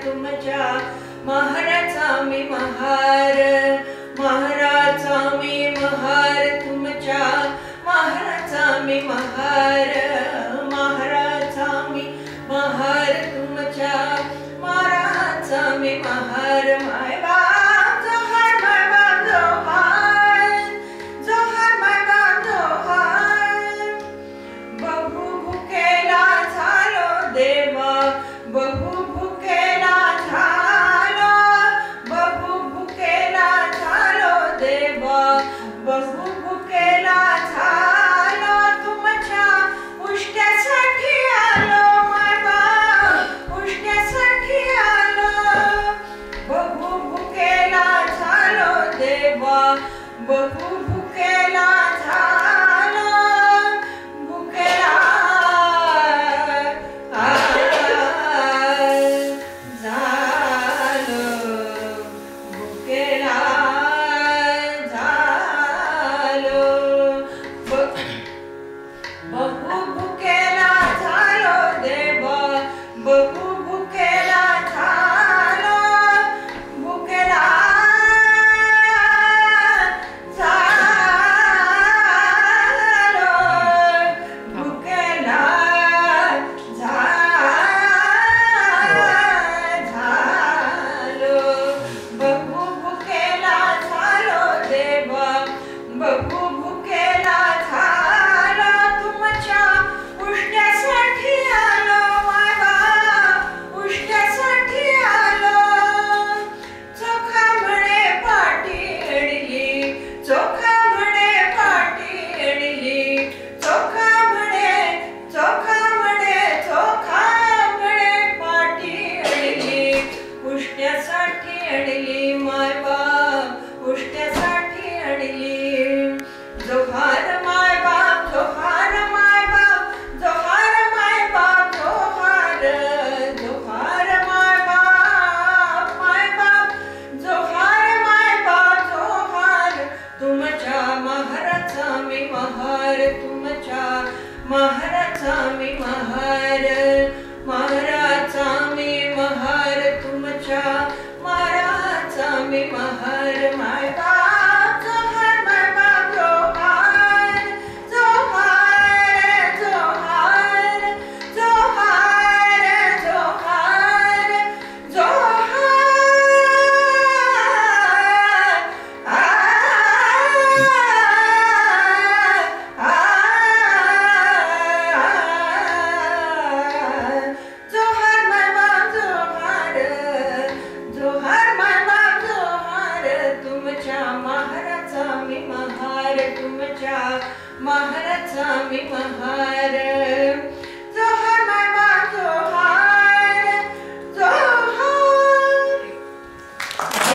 तुमच्या महाराचा मी महार, महाराचा मी महार, तुमच्या महाराचा मी महार, महाराचा मी महार, तुमच्या महाराचा मी महार. माय बाप जोहार, माय बाप जोहार, जोहार माय बाप जोहार. बहु भुकेला झालो देवा, बहु बहु भुकेला झालो, तुमच्या उष्ट्यासाठी आलो माय बाप, उष्ट्यासाठी आलो. बहु भुकेला झालो देवा, बहु भुकेला झालो, भुकेला झालो, भुकेला बहु भुकेला झालो देवा, बहु भुकेला झालो, भुकेला झालो, भुकेला झालो, बहु भुकेला झालो देवा, बहु भुकेला झालो, तुमच्या उष्ट्यासाठी आलो माय बाप, उष्ट्यासाठी आलो. चोखा म्हणे पाटी अडली, चोखा म्हणे पाटी अडली, चोखा म्हणे, चोखा म्हणे, चोखा म्हणे पाटी अडली, उष्ट्यासाठी अडली माय बाप, उष्ट्यासाठी अडली. जोहार माय बाप, जोहार माय बाप, जोहार माय बाप, जोहार, जोहार माय बाप, माय बाप, जोहार माय बाप, जोहार. तुमच्या महाराचा मी महार, तुमच्या महाराचा मी महार, महाराचा मी महार, तुमच्या महाराचा मी महार. माय बाप जोहार, माय बाप जोहार, जोहार, जोहार, जोहार, जोहार, जोहार. जोहार माय बाप जोहार, जोहार माय बाप जोहार, तुमच्या महाराचा मी महार, तुमच्या महाराचा मी महार.